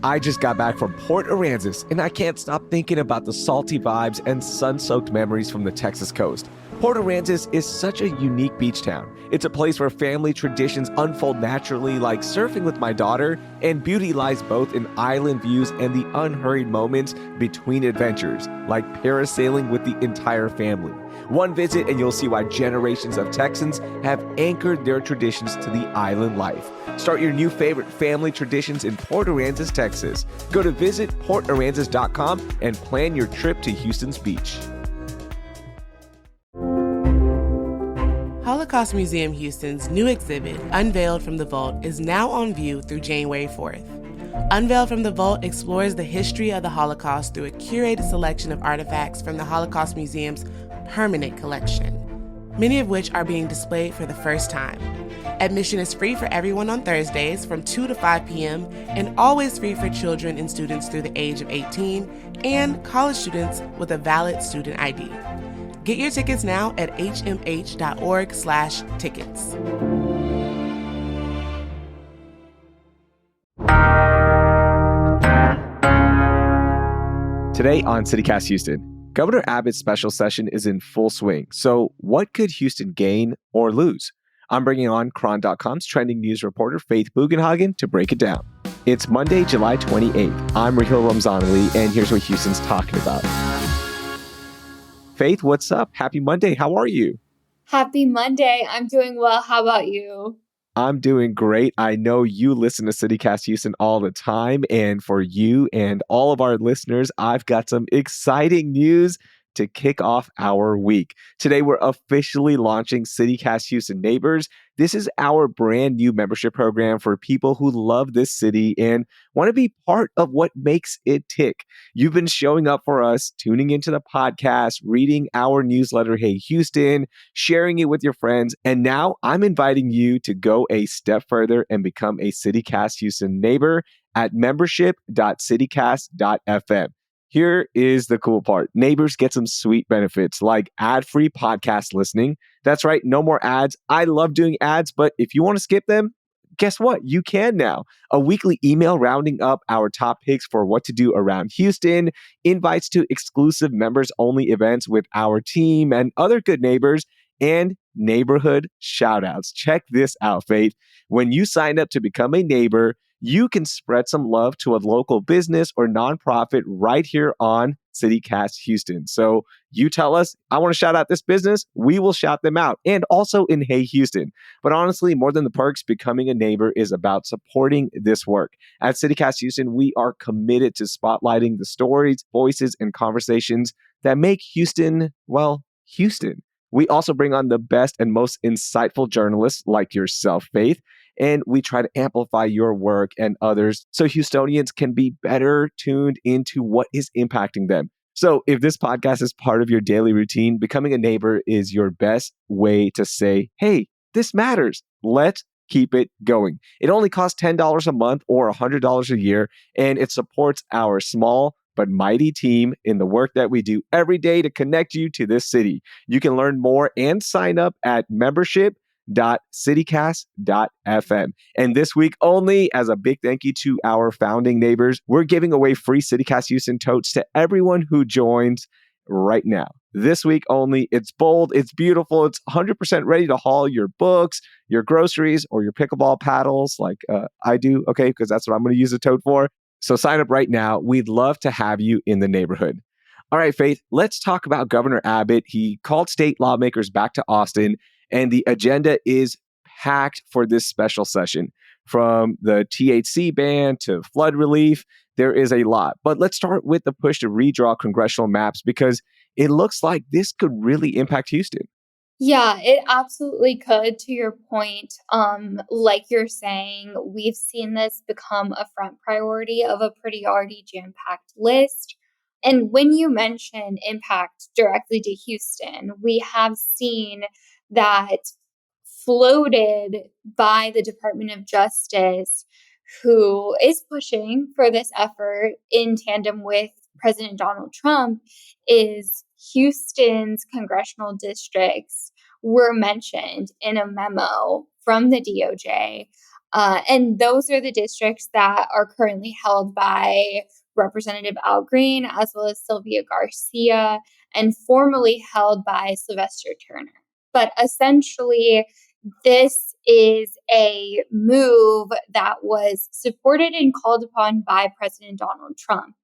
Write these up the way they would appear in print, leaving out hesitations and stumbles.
I just got back from Port Aransas, and I can't stop thinking about the salty vibes and sun-soaked memories from the Texas coast. Port Aransas is such a unique beach town. It's a place where family traditions unfold naturally, like surfing with my daughter, and beauty lies both in island views and the unhurried moments between adventures, like parasailing with the entire family. One visit and you'll see why generations of Texans have anchored their traditions to the island life. Start your new favorite family traditions in Port Aransas, Texas. Go to visitportaransas.com and plan your trip to Houston's beach. Holocaust Museum Houston's new exhibit, Unveiled from the Vault, is now on view through January 4th. Unveiled from the Vault explores the history of the Holocaust through a curated selection of artifacts from the Holocaust Museum's permanent collection, many of which are being displayed for the first time. Admission is free for everyone on Thursdays from 2 to 5 p.m. and always free for children and students through the age of 18 and college students with a valid student ID. Get your tickets now at hmh.org/tickets. Today on CityCast Houston, Governor Abbott's special session is in full swing. So what could Houston gain or lose? I'm bringing on Cron.com's trending news reporter, Faith Bugenhagen, to break it down. It's Monday, July 28th. I'm Raheel Ramzanali, and here's what Houston's talking about. Faith, what's up? Happy Monday. How are you? Happy Monday. I'm doing well. How about you? I'm doing great. I know you listen to CityCast Houston all the time. And for you and all of our listeners, I've got some exciting news to kick off our week. Today, we're officially launching CityCast Houston Neighbors. This is our brand new membership program for people who love this city and want to be part of what makes it tick. You've been showing up for us, tuning into the podcast, reading our newsletter, Hey Houston, sharing it with your friends. And now I'm inviting you to go a step further and become a CityCast Houston neighbor at membership.citycast.fm. Here is the cool part. Neighbors get some sweet benefits like ad-free podcast listening. That's right, no more ads. I love doing ads, but if you want to skip them, guess what? You can now. A weekly email rounding up our top picks for what to do around Houston, invites to exclusive members-only events with our team and other good neighbors, and neighborhood shoutouts. Check this out, Faith. When you sign up to become a neighbor, you can spread some love to a local business or nonprofit right here on CityCast Houston. So you tell us, I want to shout out this business, we will shout them out. And also in Hey Houston. But honestly, more than the perks, becoming a neighbor is about supporting this work. At CityCast Houston, we are committed to spotlighting the stories, voices, and conversations that make Houston, well, Houston. We also bring on the best and most insightful journalists like yourself, Faith. And we try to amplify your work and others so Houstonians can be better tuned into what is impacting them. So if this podcast is part of your daily routine, becoming a neighbor is your best way to say, hey, this matters. Let's keep it going. It only costs $10 a month or $100 a year, and it supports our small but mighty team in the work that we do every day to connect you to this city. You can learn more and sign up at membership.citycast.fm. And this week only, as a big thank you to our founding neighbors, we're giving away free CityCast Houston totes to everyone who joins right now. This week only. It's bold, it's beautiful, it's 100% ready to haul your books, your groceries, or your pickleball paddles like I do, okay, because that's what I'm going to use a tote for. So sign up right now. We'd love to have you in the neighborhood. All right, Faith, let's talk about Governor Abbott. He called state lawmakers back to Austin, and the agenda is packed for this special session. From the THC ban to flood relief, there is a lot. But let's start with the push to redraw congressional maps because it looks like this could really impact Houston. Yeah, it absolutely could. To your point, like you're saying, we've seen this become a front priority of a pretty already jam-packed list. And when you mention impact directly to Houston, we have seen that floated by the Department of Justice, who is pushing for this effort in tandem with President Donald Trump, is Houston's congressional districts were mentioned in a memo from the DOJ And those are the districts that are currently held by Representative Al Green, as well as Sylvia Garcia, and formerly held by Sylvester Turner. But essentially, this is a move that was supported and called upon by President Donald Trump.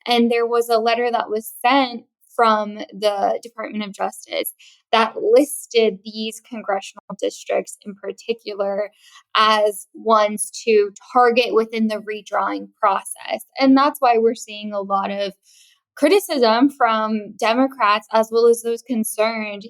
And there was a letter that was sent from the Department of Justice that listed these congressional districts in particular as ones to target within the redrawing process. And that's why we're seeing a lot of criticism from Democrats as well as those concerned.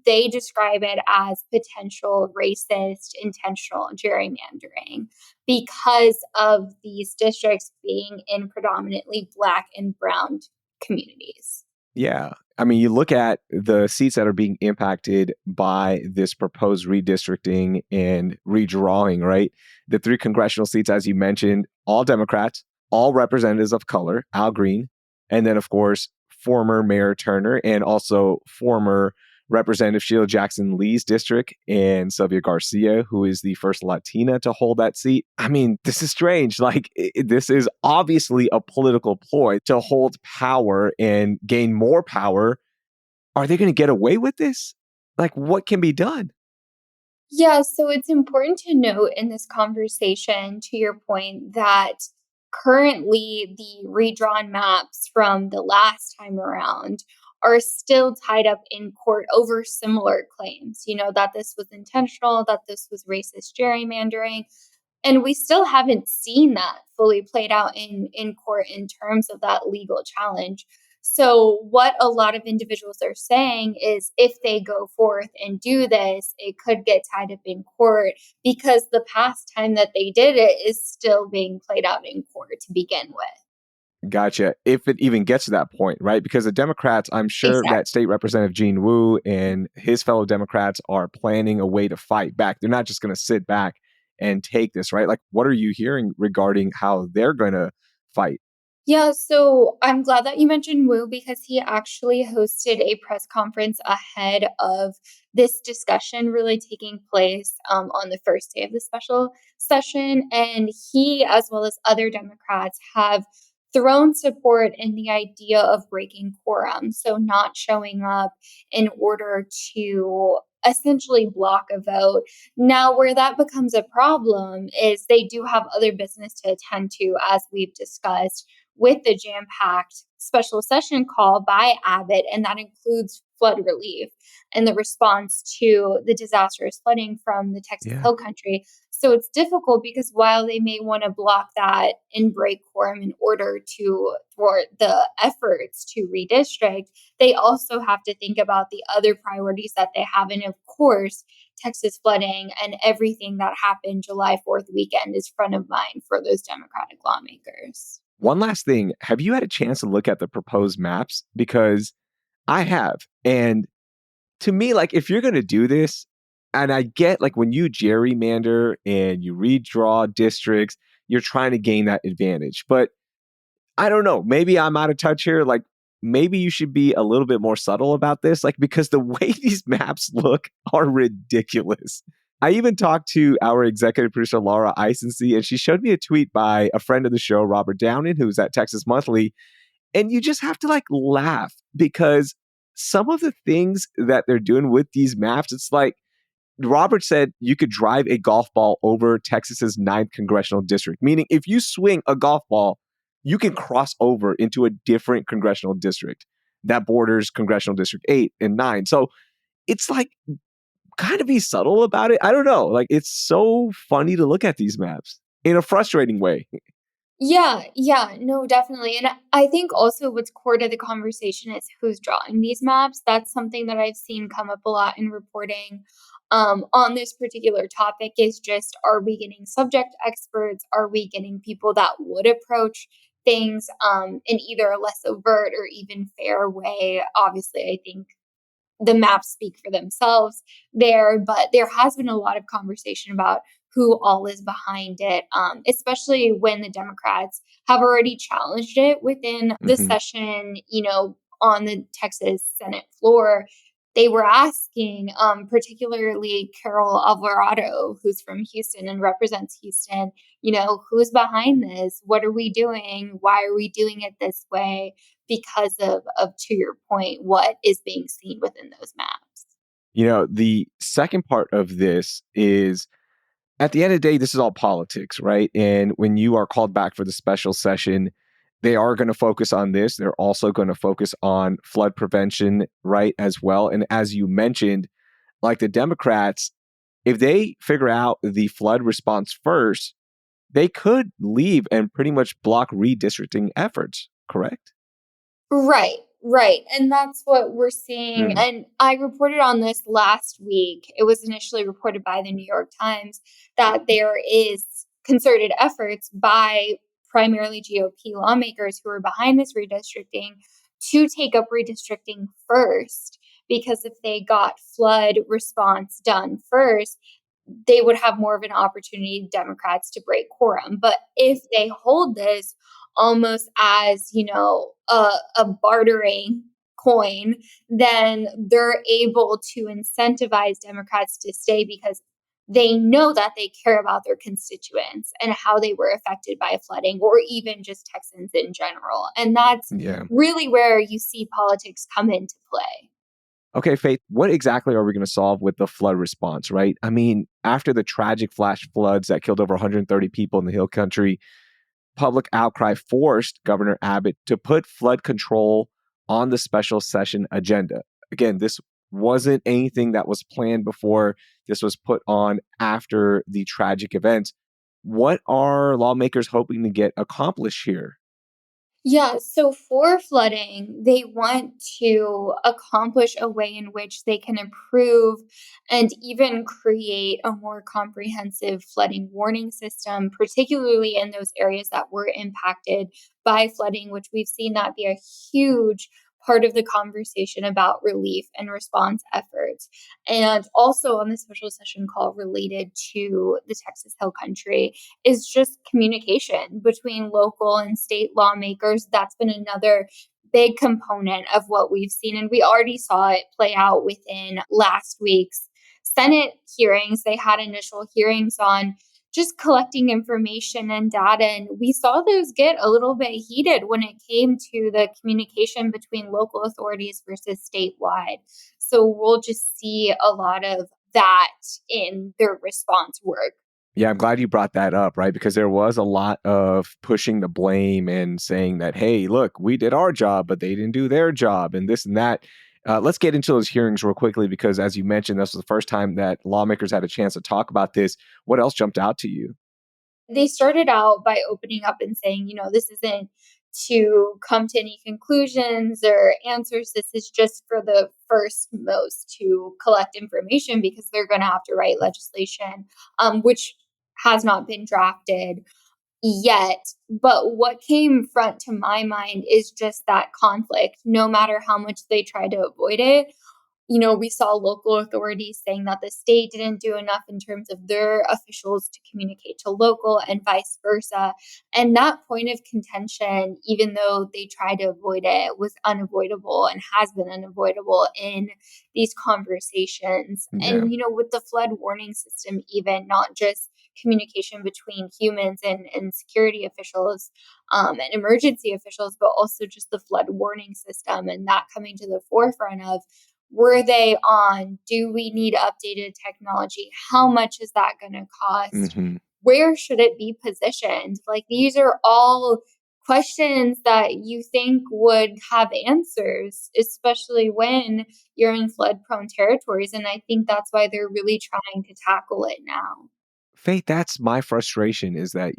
They describe it as potential racist, intentional gerrymandering because of these districts being in predominantly Black and brown communities. Yeah. I mean, you look at the seats that are being impacted by this proposed redistricting and redrawing, right? The 3 congressional seats, as you mentioned, all Democrats, all representatives of color, Al Green, and then, of course, former Mayor Turner and also former Representative Sheila Jackson Lee's district and Sylvia Garcia, who is the first Latina to hold that seat. I mean, this is strange. Like, this is obviously a political ploy to hold power and gain more power. Are they going to get away with this? Like, what can be done? Yeah, so it's important to note in this conversation, to your point, that currently the redrawn maps from the last time around are still tied up in court over similar claims, that this was intentional, that this was racist gerrymandering. And we still haven't seen that fully played out in court in terms of that legal challenge. So what a lot of individuals are saying is if they go forth and do this, it could get tied up in court because the past time that they did it is still being played out in court to begin with. Gotcha. If it even gets to that point, right? Because the Democrats, I'm sure Exactly. that State Representative Gene Wu and his fellow Democrats are planning a way to fight back. They're not just going to sit back and take this, right? Like, what are you hearing regarding how they're going to fight? Yeah, so I'm glad that you mentioned Wu because he actually hosted a press conference ahead of this discussion really taking place on the first day of the special session. And he, as well as other Democrats, have thrown support in the idea of breaking quorum. So not showing up in order to essentially block a vote. Now, where that becomes a problem is they do have other business to attend to, as we've discussed with the jam-packed special session call by Abbott, and that includes flood relief and the response to the disastrous flooding from the Texas Hill Country. So it's difficult because while they may want to block that and break quorum in order to thwart the efforts to redistrict, they also have to think about the other priorities that they have. And of course, Texas flooding and everything that happened July 4th weekend is front of mind for those Democratic lawmakers. One last thing. Have you had a chance to look at the proposed maps? Because I have. And to me, like, if you're going to do this, and I get, like, when you gerrymander and you redraw districts, you're trying to gain that advantage. But I don't know. Maybe I'm out of touch here. Like, maybe you should be a little bit more subtle about this, like, because the way these maps look are ridiculous. I even talked to our executive producer, Laura Isensee, and she showed me a tweet by a friend of the show, Robert Downing, who's at Texas Monthly. And you just have to, like, laugh because some of the things that they're doing with these maps, it's like Robert said you could drive a golf ball over Texas's 9th congressional district, meaning if you swing a golf ball, you can cross over into a different congressional district that borders congressional district 8 and 9. So it's like, kind of be subtle about it. I don't know. Like, it's so funny to look at these maps in a frustrating way. Yeah, no, definitely. And I think also what's core to the conversation is who's drawing these maps. That's something that I've seen come up a lot in reporting on this particular topic is just, are we getting subject experts? Are we getting people that would approach things in either a less overt or even fair way? Obviously, I think the maps speak for themselves there, but there has been a lot of conversation about who all is behind it, especially when the Democrats have already challenged it within the session, on the Texas Senate floor. they were asking, particularly Carol Alvarado, who's from Houston and represents Houston, who's behind this? What are we doing? Why are we doing it this way? Because of to your point, what is being seen within those maps. The second part of this is, at the end of the day, this is all politics, right? And when you are called back for the special session, they are going to focus on this. They're also going to focus on flood prevention, right, as well. And as you mentioned, like the Democrats, if they figure out the flood response first, they could leave and pretty much block redistricting efforts, correct? Right, right. And that's what we're seeing. And I reported on this last week. It was initially reported by the New York Times that there is concerted efforts by primarily GOP lawmakers who are behind this redistricting to take up redistricting first. Because if they got flood response done first, they would have more of an opportunity, Democrats, to break quorum. But if they hold this almost as, a bartering coin, then they're able to incentivize Democrats to stay because they know that they care about their constituents and how they were affected by flooding, or even just Texans in general. And that's really where you see politics come into play. Okay, Faith, what exactly are we going to solve with the flood response, right? I mean, after the tragic flash floods that killed over 130 people in the Hill Country, public outcry forced Governor Abbott to put flood control on the special session agenda. Again, this wasn't anything that was planned before. This was put on after the tragic events. What are lawmakers hoping to get accomplished here? Yeah, so for flooding, they want to accomplish a way in which they can improve and even create a more comprehensive flooding warning system, particularly in those areas that were impacted by flooding, which we've seen that be a huge part of the conversation about relief and response efforts. And also on the special session call related to the Texas Hill Country is just communication between local and state lawmakers. That's been another big component of what we've seen. And we already saw it play out within last week's Senate hearings. They had initial hearings on just collecting information and data. And we saw those get a little bit heated when it came to the communication between local authorities versus statewide. So we'll just see a lot of that in their response work. Yeah, I'm glad you brought that up, right? Because there was a lot of pushing the blame and saying that, hey, look, we did our job, but they didn't do their job and this and that. Let's get into those hearings real quickly, because as you mentioned, this was the first time that lawmakers had a chance to talk about this. What else jumped out to you? They started out by opening up and saying, this isn't to come to any conclusions or answers. This is just for the first most to collect information because they're going to have to write legislation, which has not been drafted yet. But what came front to my mind is just that conflict. No matter how much they try to avoid it, we saw local authorities saying that the state didn't do enough in terms of their officials to communicate to local and vice versa. And that point of contention, even though they tried to avoid it, was unavoidable and has been unavoidable in these conversations. Yeah. And, with the flood warning system, even not just communication between humans and security officials and emergency officials, but also just the flood warning system and that coming to the forefront of, were they on? Do we need updated technology? How much is that going to cost? Where should it be positioned? Like, these are all questions that you think would have answers, especially when you're in flood prone territories. And I think that's why they're really trying to tackle it now. Faith, that's my frustration, is that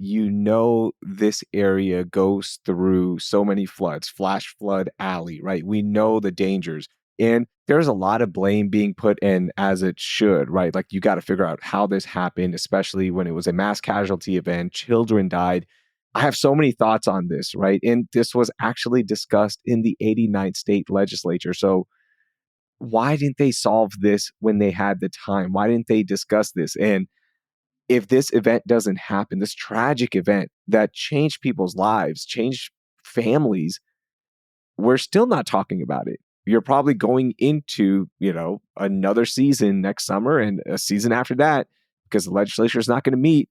this area goes through so many floods, flash flood alley, right? We know the dangers. And there's a lot of blame being put in, as it should, right? Like, you got to figure out how this happened, especially when it was a mass casualty event, children died. I have so many thoughts on this, right? And this was actually discussed in the 89th state legislature. So why didn't they solve this when they had the time? Why didn't they discuss this? And if this event doesn't happen, this tragic event that changed people's lives, changed families, we're still not talking about it. you're probably going into, another season next summer and a season after that, because the legislature is not going to meet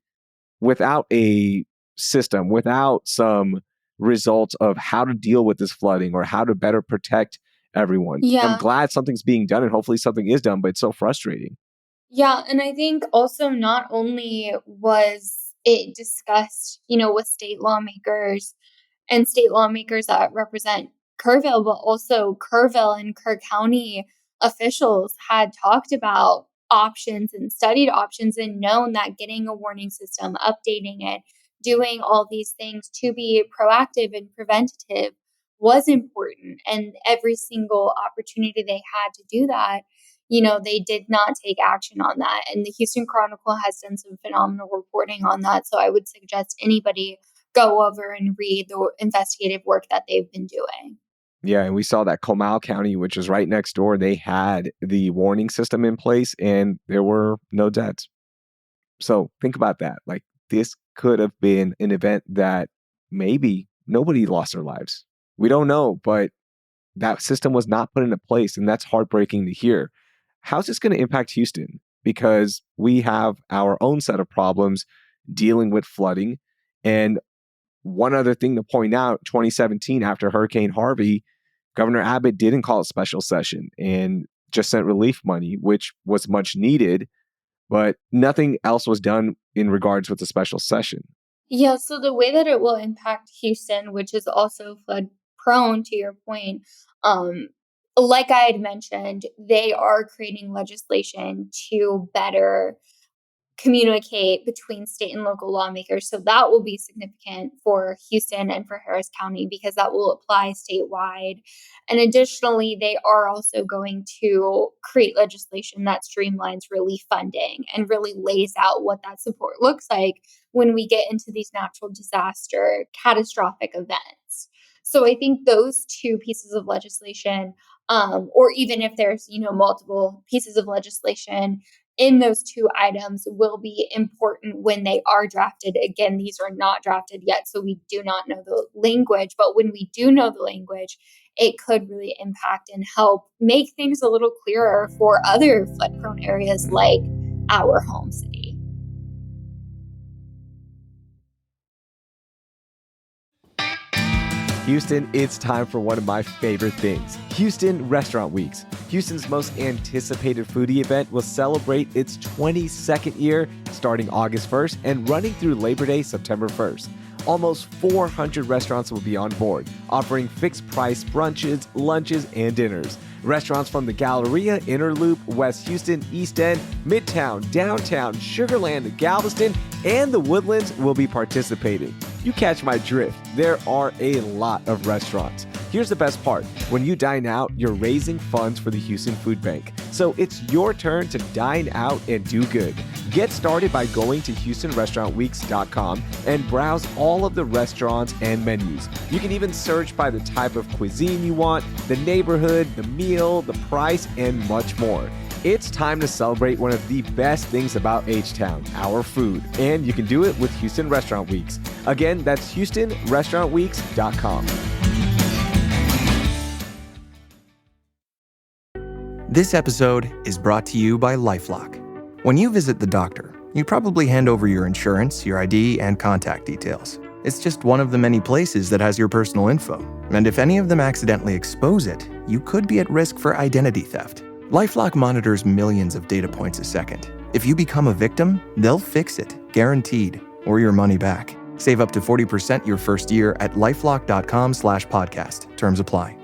without a system, without some results of how to deal with this flooding or how to better protect everyone. I'm Yeah. glad something's being done and hopefully something is done, but it's so frustrating. Yeah. And I think also not only was it discussed, with state lawmakers and state lawmakers that represent Kerrville, but also Kerrville and Kerr County officials had talked about options and studied options and known that getting a warning system, updating it, doing all these things to be proactive and preventative was important. And every single opportunity they had to do that, they did not take action on that. And the Houston Chronicle has done some phenomenal reporting on that. So I would suggest anybody go over and read the investigative work that they've been doing. Yeah, and we saw that Comal County, which is right next door, they had the warning system in place and there were no deaths. So think about that. Like, this could have been an event that maybe nobody lost their lives. We don't know, but that system was not put into place, and that's heartbreaking to hear. How's this going to impact Houston? Because we have our own set of problems dealing with flooding. And one other thing to point out, 2017, after Hurricane Harvey, Governor Abbott didn't call a special session and just sent relief money, which was much needed, but nothing else was done in regards with the special session. Yeah, so the way that it will impact Houston, which is also flood prone to your point, like I had mentioned, they are creating legislation to better communicate between state and local lawmakers. So that will be significant for Houston and for Harris County because that will apply statewide. And additionally, they are also going to create legislation that streamlines relief funding and really lays out what that support looks like when we get into these natural disaster catastrophic events. So I think those two pieces of legislation, or even if there's, multiple pieces of legislation in those two items will be important when they are drafted. Again, these are not drafted yet, so we do not know the language. But when we do know the language, it could really impact and help make things a little clearer for other flood-prone areas like our home city. Houston, it's time for one of my favorite things, Houston Restaurant Weeks. Houston's most anticipated foodie event will celebrate its 22nd year starting August 1st and running through Labor Day, September 1st. Almost 400 restaurants will be on board, offering fixed-price brunches, lunches, and dinners. Restaurants from the Galleria, Inner Loop, West Houston, East End, Midtown, Downtown, Sugar Land, Galveston, and the Woodlands will be participating. You catch my drift. There are a lot of restaurants. Here's the best part. When you dine out, you're raising funds for the Houston Food Bank. So it's your turn to dine out and do good. Get started by going to HoustonRestaurantWeeks.com and browse all of the restaurants and menus. You can even search by the type of cuisine you want, the neighborhood, the meal, the price, and much more. It's time to celebrate one of the best things about H-Town, our food. And you can do it with Houston Restaurant Weeks. Again, that's HoustonRestaurantWeeks.com. This episode is brought to you by LifeLock. When you visit the doctor, you probably hand over your insurance, your ID, and contact details. It's just one of the many places that has your personal info. And if any of them accidentally expose it, you could be at risk for identity theft. LifeLock monitors millions of data points a second. If you become a victim, they'll fix it, guaranteed, or your money back. Save up to 40% your first year at lifelock.com/podcast. Terms apply.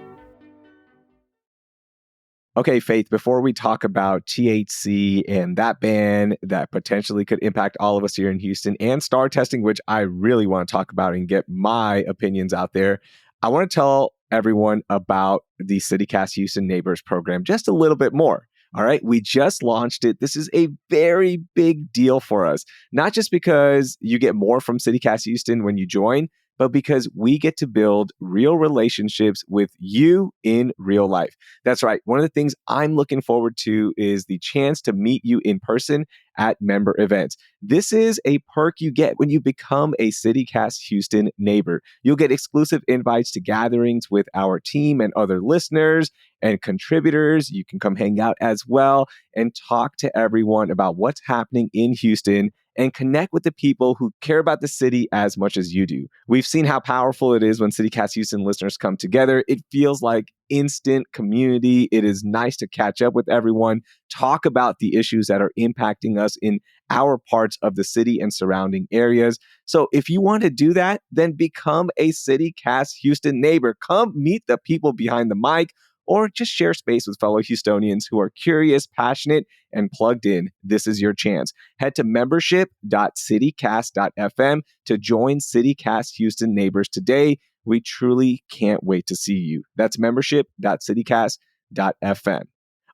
Okay, Faith, before we talk about THC and that ban that potentially could impact all of us here in Houston and STAAR testing, which I really want to talk about and get my opinions out there, I want to tell everyone about the CityCast Houston Neighbors program just a little bit more. All right, we just launched it. This is a very big deal for us, not just because you get more from CityCast Houston when you join, but because we get to build real relationships with you in real life. That's right. One of the things I'm looking forward to is the chance to meet you in person at member events. This is a perk you get when you become a CityCast Houston neighbor. You'll get exclusive invites to gatherings with our team and other listeners and contributors. You can come hang out as well and talk to everyone about what's happening in Houston and connect with the people who care about the city as much as you do. We've seen how powerful it is when CityCast Houston listeners come together. It feels like instant community. It is nice to catch up with everyone, talk about the issues that are impacting us in our parts of the city and surrounding areas. So if you want to do that, then become a CityCast Houston neighbor. Come meet the people behind the mic, or just share space with fellow Houstonians who are curious, passionate, and plugged in. This is your chance. Head to membership.citycast.fm to join CityCast Houston neighbors today. We truly can't wait to see you. That's membership.citycast.fm.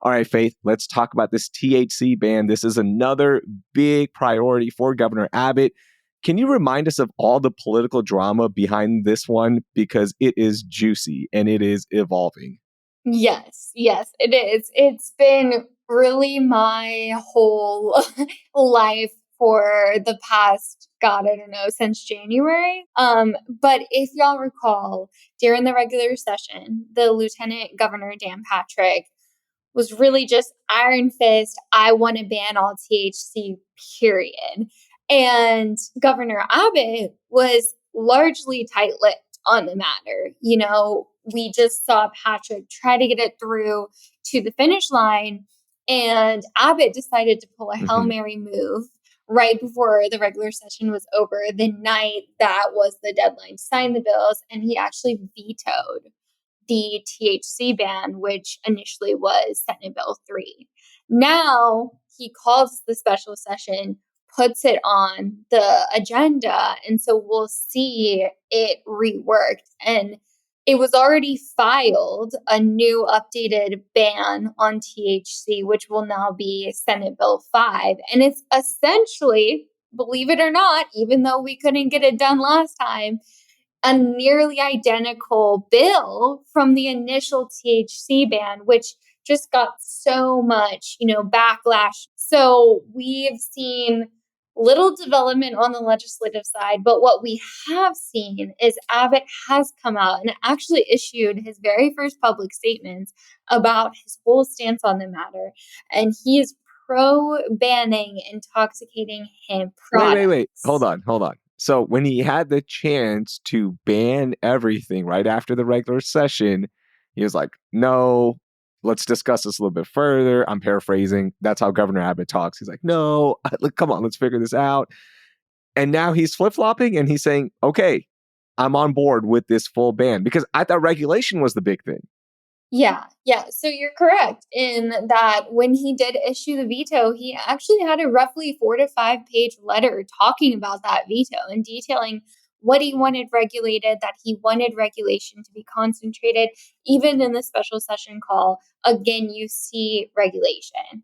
All right, Faith, let's talk about this THC ban. This is another big priority for Governor Abbott. Can you remind us of all the political drama behind this one? Because it is juicy and it is evolving. Yes, it is. It's been really my whole life for the past, God, I don't know, since January. But if y'all recall, during the regular session, the Lieutenant Governor Dan Patrick was really just iron fist, I want to ban all THC, period. And Governor Abbott was largely tight-lipped on the matter. You know, we just saw Patrick try to get it through to the finish line, and Abbott decided to pull a Hail Mary move right before the regular session was over, the night that was the deadline to sign the bills, and he actually vetoed the THC ban, which initially was Senate Bill 3. Now he calls the special session, puts it on the agenda, and so we'll see it reworked. And it was already filed a new updated ban on THC, which will now be Senate Bill 5. And it's essentially, believe it or not, even though we couldn't get it done last time, a nearly identical bill from the initial THC ban, which just got so much, backlash. So we've seen little development on the legislative side, but what we have seen is Abbott has come out and actually issued his very first public statements about his whole stance on the matter. And he is pro-banning intoxicating hemp products. Wait. Hold on. So when he had the chance to ban everything right after the regular session, he was like, no, let's discuss this a little bit further. I'm paraphrasing. That's how Governor Abbott talks. He's like, no, come on, let's figure this out. And now he's flip-flopping and he's saying, okay, I'm on board with this full ban, because I thought regulation was the big thing. Yeah. So you're correct in that when he did issue the veto, he actually had a roughly 4 to 5 page letter talking about that veto and detailing what he wanted regulated, that he wanted regulation to be concentrated. Even in the special session call, again, you see regulation.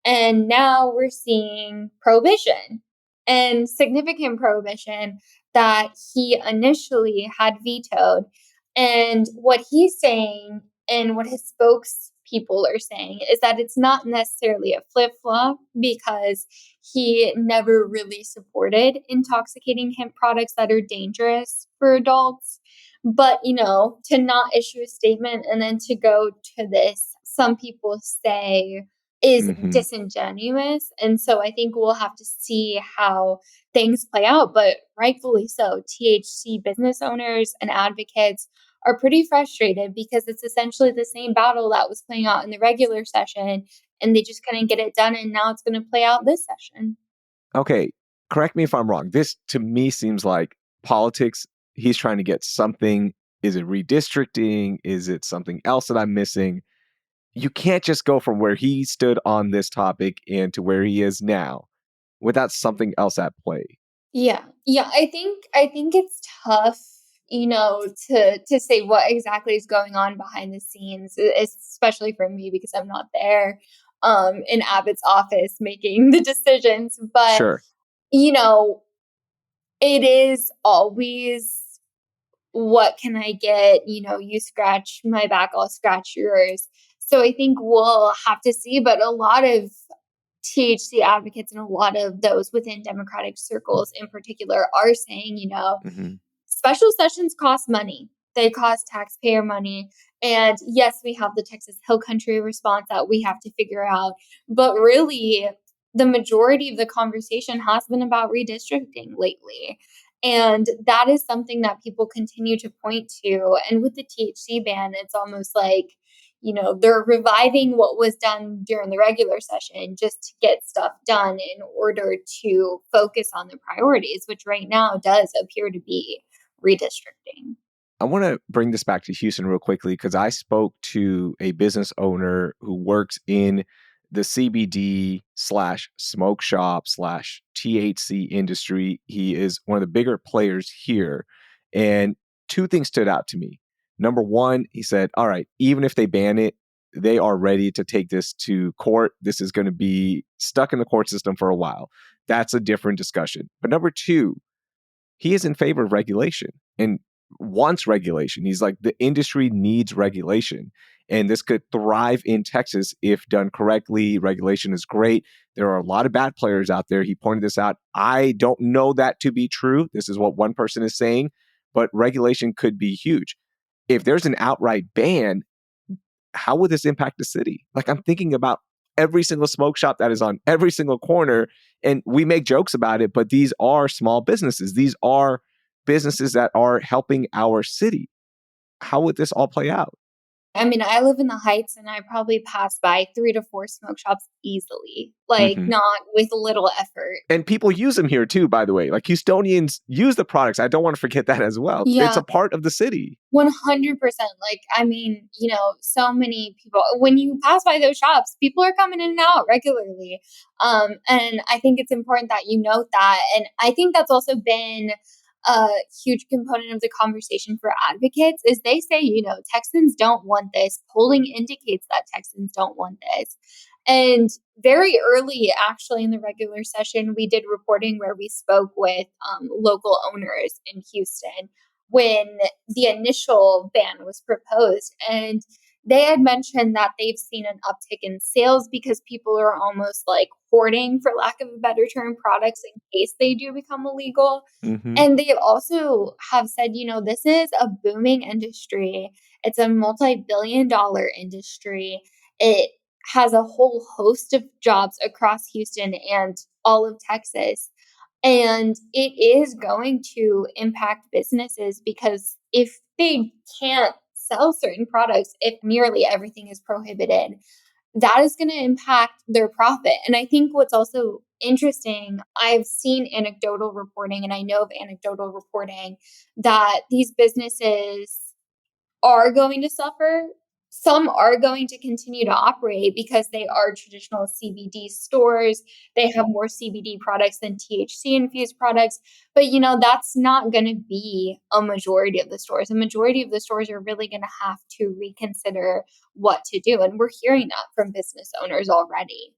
And now we're seeing prohibition, and significant prohibition that he initially had vetoed. And what he's saying, and what his spokespeople are saying, is that it's not necessarily a flip-flop, because he never really supported intoxicating hemp products that are dangerous for adults. But, to not issue a statement and then to go to this, some people say, is disingenuous. And so I think we'll have to see how things play out, but rightfully so. THC business owners and advocates are pretty frustrated, because it's essentially the same battle that was playing out in the regular session, and they just couldn't get it done, and now it's going to play out this session. Okay, correct me if I'm wrong. This, to me, seems like politics. He's trying to get something. Is it redistricting? Is it something else that I'm missing? You can't just go from where he stood on this topic and to where he is now without something else at play. Yeah. I think it's tough, to say what exactly is going on behind the scenes, especially for me, because I'm not there in Abbott's office making the decisions. But, sure, it is always, what can I get? You scratch my back, I'll scratch yours. So I think we'll have to see. But a lot of THC advocates and a lot of those within Democratic circles in particular are saying, Hmm. special sessions cost money. They cost taxpayer money. And yes, we have the Texas Hill Country response that we have to figure out. But really, the majority of the conversation has been about redistricting lately. And that is something that people continue to point to. And with the THC ban, it's almost like, they're reviving what was done during the regular session just to get stuff done in order to focus on the priorities, which right now does appear to be redistricting. I want to bring this back to Houston real quickly because I spoke to a business owner who works in the CBD slash smoke shop slash THC industry. He is one of the bigger players here. And two things stood out to me. Number one, he said, all right, even if they ban it, they are ready to take this to court. This is going to be stuck in the court system for a while. That's a different discussion. But number two, he is in favor of regulation and wants regulation. He's like, the industry needs regulation. And this could thrive in Texas if done correctly. Regulation is great. There are a lot of bad players out there. He pointed this out. I don't know that to be true. This is what one person is saying, but regulation could be huge. If there's an outright ban, how would this impact the city? Like, I'm thinking about every single smoke shop that is on every single corner. And we make jokes about it, but these are small businesses. These are businesses that are helping our city. How would this all play out? I mean, I live in the Heights and I probably pass by 3 to 4 smoke shops easily, like Mhm. not with little effort. And people use them here too, by the way. Like, Houstonians use the products. I don't want to forget that as well. It's Yeah, a part of the city. 100%. Like, I mean, so many people, when you pass by those shops, people are coming in and out regularly. And I think it's important that you note that. And I think that's also been a huge component of the conversation for advocates is they say, Texans don't want this. Polling indicates that Texans don't want this. And very early, actually, in the regular session, we did reporting where we spoke with local owners in Houston when the initial ban was proposed. And they had mentioned that they've seen an uptick in sales because people are almost like hoarding, for lack of a better term, products in case they do become illegal. Hmm. And they also have said, this is a booming industry. It's a multi-billion-dollar industry. It has a whole host of jobs across Houston and all of Texas. And it is going to impact businesses because if they can't sell certain products, if nearly everything is prohibited, that is going to impact their profit. And I think what's also interesting, I've seen anecdotal reporting and I know of anecdotal reporting that these businesses are going to suffer. Some are going to continue to operate because they are traditional CBD stores. They have more CBD products than THC infused products. But, that's not going to be a majority of the stores. A majority of the stores are really going to have to reconsider what to do. And we're hearing that from business owners already.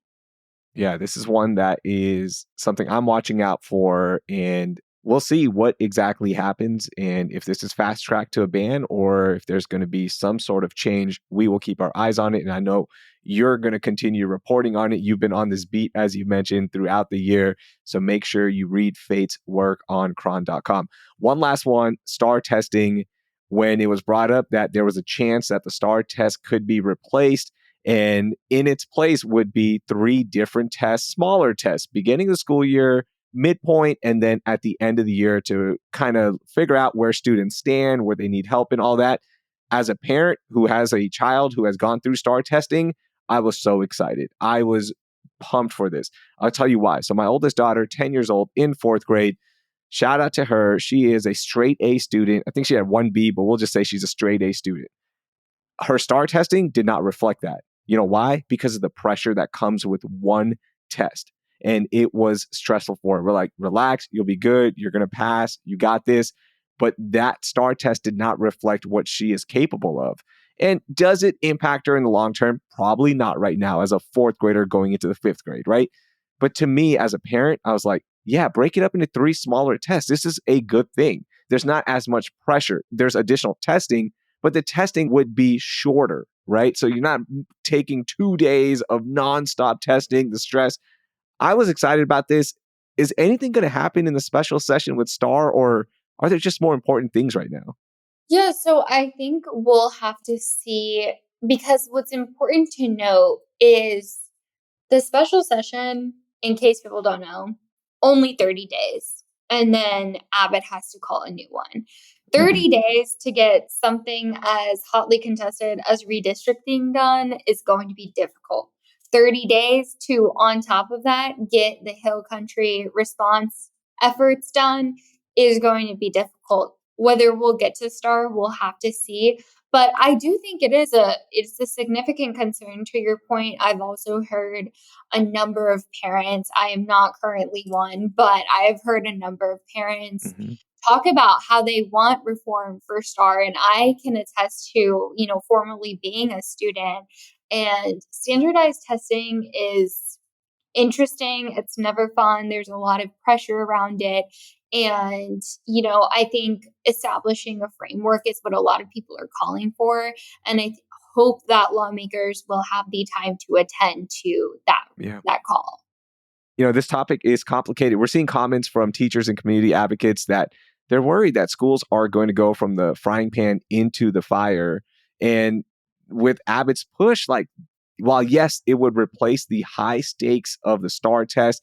Yeah, this is one that is something I'm watching out for, and we'll see what exactly happens. And if this is fast tracked to a ban or if there's going to be some sort of change, we will keep our eyes on it. And I know you're going to continue reporting on it. You've been on this beat, as you mentioned, throughout the year. So make sure you read Faith's work on cron.com. One last one, STAAR testing. When it was brought up that there was a chance that the STAAR test could be replaced, and in its place would be 3 different tests, smaller tests, beginning of the school year, midpoint, and then at the end of the year to kind of figure out where students stand, where they need help and all that. As a parent who has a child who has gone through STAAR testing, I was so excited. I was pumped for this. I'll tell you why. So my oldest daughter, 10 years old, in 4th grade, shout out to her. She is a straight A student. I think she had 1 B, but we'll just say she's a straight A student. Her STAAR testing did not reflect that. You know why? Because of the pressure that comes with one test. And it was stressful for her. We're like, relax, you'll be good, you're going to pass, you got this. But that STAAR test did not reflect what she is capable of. And does it impact her in the long term? Probably not right now as a 4th grader going into the 5th grade, right? But to me as a parent, I was like, yeah, break it up into 3 smaller tests. This is a good thing. There's not as much pressure. There's additional testing, but the testing would be shorter, right? So you're not taking 2 days of nonstop testing, the stress. I was excited about this. Is anything going to happen in the special session with STAAR, or are there just more important things right now? Yeah, so I think we'll have to see, because what's important to note is the special session, in case people don't know, only 30 days. And then Abbott has to call a new one. 30 days to get something as hotly contested as redistricting done is going to be difficult. 30 days to, on top of that, get the Hill Country response efforts done is going to be difficult. Whether we'll get to STAAR, we'll have to see. But I do think it's a significant concern. To your point, I've also heard a number of parents, I am not currently one, but I have heard a number of parents talk about how they want reform for STAAR. And I can attest to, formerly being a student, and standardized testing is interesting. It's never fun. There's a lot of pressure around it. And, I think establishing a framework is what a lot of people are calling for. And I hope that lawmakers will have the time to attend to that call. This topic is complicated. We're seeing comments from teachers and community advocates that they're worried that schools are going to go from the frying pan into the fire. And with Abbott's push, while yes, it would replace the high stakes of the STAAR test,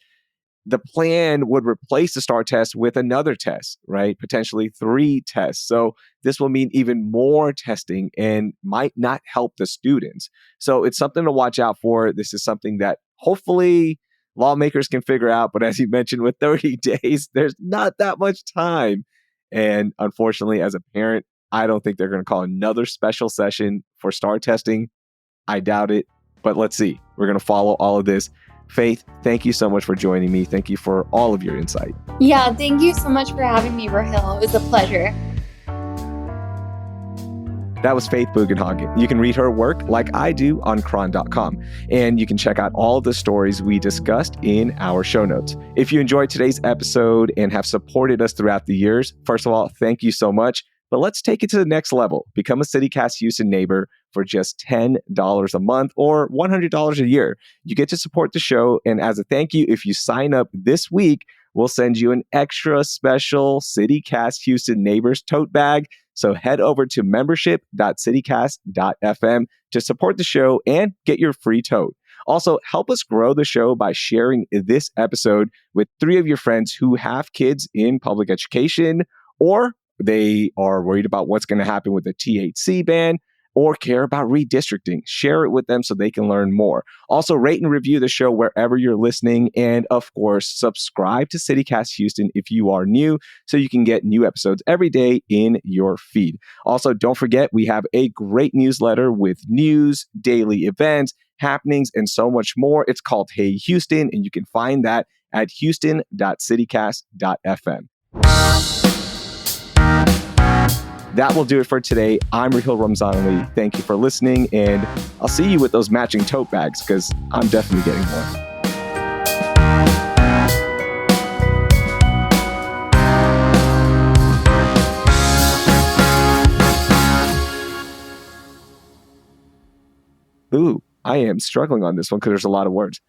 the plan would replace the STAAR test with another test, right? Potentially 3 tests. So this will mean even more testing and might not help the students. So it's something to watch out for. This is something that hopefully lawmakers can figure out. But as you mentioned, with 30 days, there's not that much time. And unfortunately, as a parent, I don't think they're going to call another special session for STAAR testing. I doubt it, but let's see. We're going to follow all of this. Faith, thank you so much for joining me. Thank you for all of your insight. Yeah, thank you so much for having me, Raheel. It was a pleasure. That was Faith Bugenhagen. You can read her work like I do on Cron.com. And you can check out all of the stories we discussed in our show notes. If you enjoyed today's episode and have supported us throughout the years, first of all, thank you so much. But let's take it to the next level. Become a CityCast Houston neighbor for just $10 a month or $100 a year. You get to support the show. And as a thank you, if you sign up this week, we'll send you an extra special CityCast Houston neighbors tote bag. So head over to membership.citycast.fm to support the show and get your free tote. Also, help us grow the show by sharing this episode with 3 of your friends who have kids in public education, or they are worried about what's going to happen with the THC ban, or care about redistricting. Share it with them so they can learn more. Also, rate and review the show wherever you're listening. And of course, subscribe to CityCast Houston if you are new, so you can get new episodes every day in your feed. Also, don't forget, we have a great newsletter with news, daily events, happenings, and so much more. It's called Hey Houston, and you can find that at houston.citycast.fm. That will do it for today. I'm Raheel Ramzanali. Thank you for listening, and I'll see you with those matching tote bags because I'm definitely getting one. Ooh, I am struggling on this one because there's a lot of words.